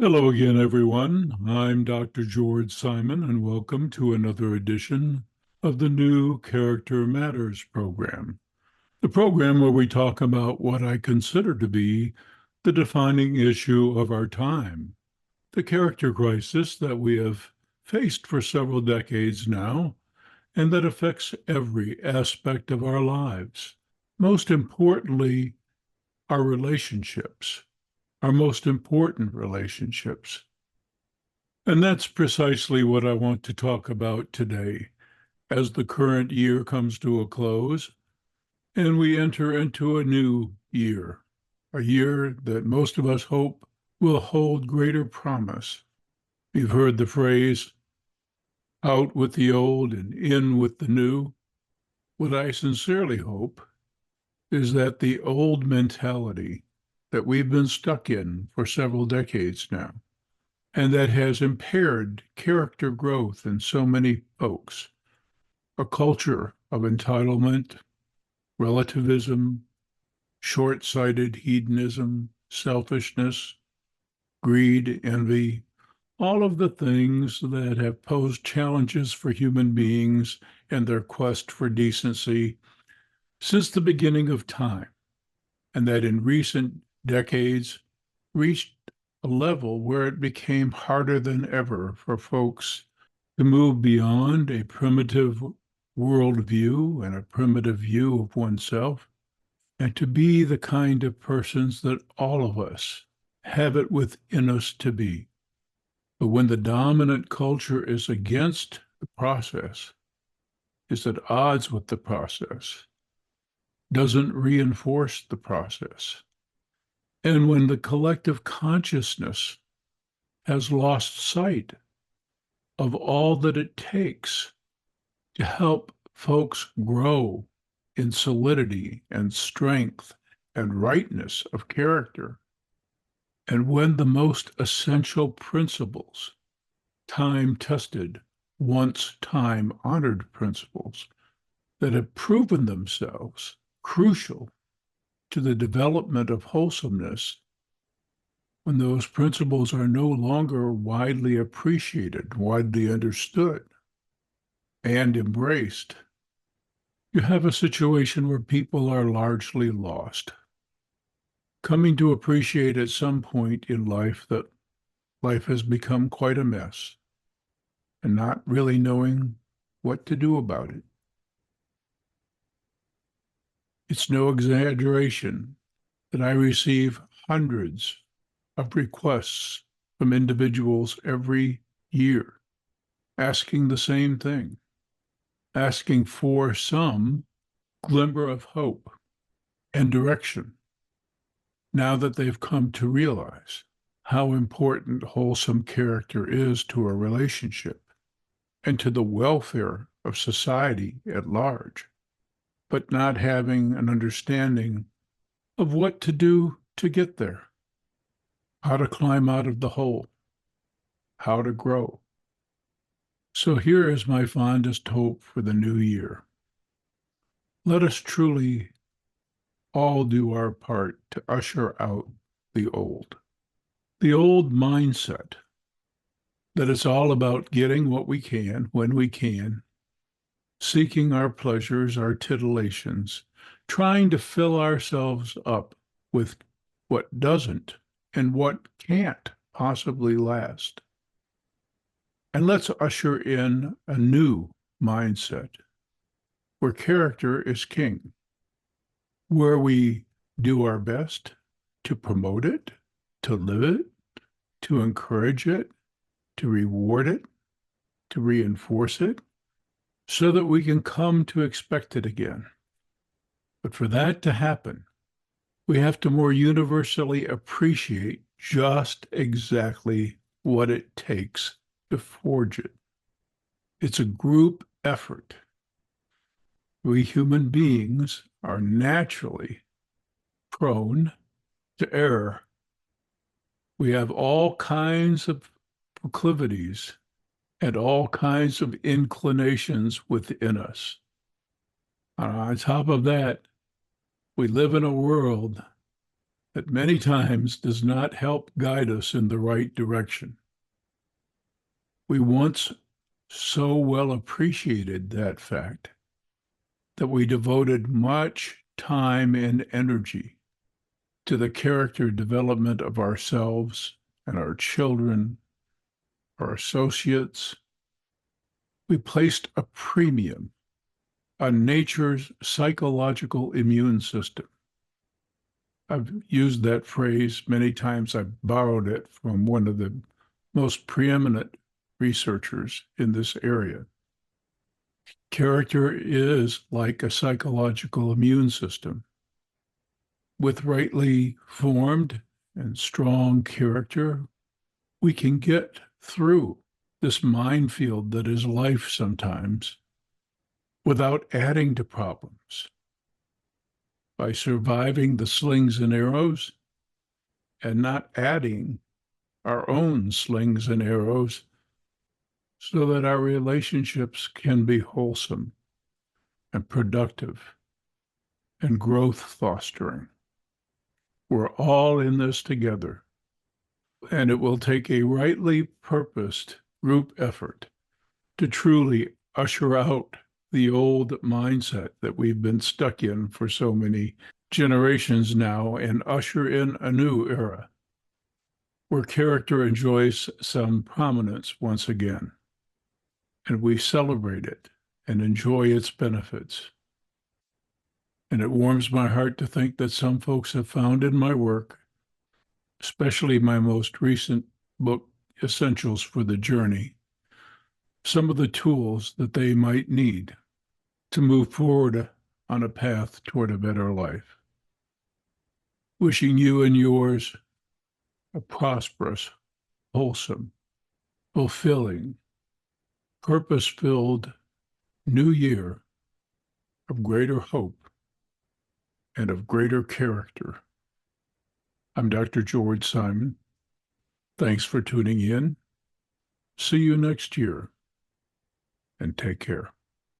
Hello again, everyone. I'm Dr. George Simon, and welcome to another edition of the new Character Matters program, the program where we talk about what I consider to be the defining issue of our time, the character crisis that we have faced for several decades now, and that affects every aspect of our lives. Most importantly, our relationships, our most important relationships. And that's precisely what I want to talk about today as the current year comes to a close and we enter into a new year, a year that most of us hope will hold greater promise. You've heard the phrase, out with the old and in with the new. What I sincerely hope is that the old mentality that we've been stuck in for several decades now and that has impaired character growth in so many folks. A culture of entitlement, relativism, short sighted hedonism, selfishness, greed, envy, all of the things that have posed challenges for human beings and their quest for decency since the beginning of time, and that in recent decades reached a level where it became harder than ever for folks to move beyond a primitive worldview and a primitive view of oneself, and to be the kind of persons that all of us have it within us to be. But when the dominant culture is against the process, is at odds with the process, doesn't reinforce the process, and when the collective consciousness has lost sight of all that it takes to help folks grow in solidity and strength and rightness of character. And when the most essential principles, time tested, once time honored principles that have proven themselves crucial to the development of wholesomeness, when those principles are no longer widely appreciated, widely understood, and embraced, you have a situation where people are largely lost, coming to appreciate at some point in life that life has become quite a mess and not really knowing what to do about it. It's no exaggeration that I receive hundreds of requests from individuals every year asking the same thing, asking for some glimmer of hope and direction now that they've come to realize how important wholesome character is to a relationship and to the welfare of society at large, but not having an understanding of what to do to get there, how to climb out of the hole, how to grow. So here is my fondest hope for the new year. Let us truly all do our part to usher out the old mindset that it's all about getting what we can when we can, seeking our pleasures, our titillations, trying to fill ourselves up with what doesn't and what can't possibly last. And let's usher in a new mindset where character is king, where we do our best to promote it, to live it, to encourage it, to reward it, to reinforce it, so that we can come to expect it again. But for that to happen, we have to more universally appreciate just exactly what it takes to forge it. It's a group effort. We human beings are naturally prone to error. We have all kinds of proclivities and all kinds of inclinations within us. On top of that, we live in a world that many times does not help guide us in the right direction. We once so well appreciated that fact that we devoted much time and energy to the character development of ourselves and our children, our associates. We placed a premium on nature's psychological immune system. I've used that phrase many times. I've borrowed it from one of the most preeminent researchers in this area. Character is like a psychological immune system. With rightly formed and strong character, we can get through this minefield that is life sometimes without adding to problems. By surviving the slings and arrows and not adding our own slings and arrows so that our relationships can be wholesome and productive and growth fostering. We're all in this together, and it will take a rightly purposed group effort to truly usher out the old mindset that we've been stuck in for so many generations now and usher in a new era where character enjoys some prominence once again, and we celebrate it and enjoy its benefits. And it warms my heart to think that some folks have found in my work, especially my most recent book, Essentials for the Journey, some of the tools that they might need to move forward on a path toward a better life. Wishing you and yours a prosperous, wholesome, fulfilling, purpose-filled new year of greater hope and of greater character. I'm Dr. George Simon. Thanks for tuning in. See you next year, and take care.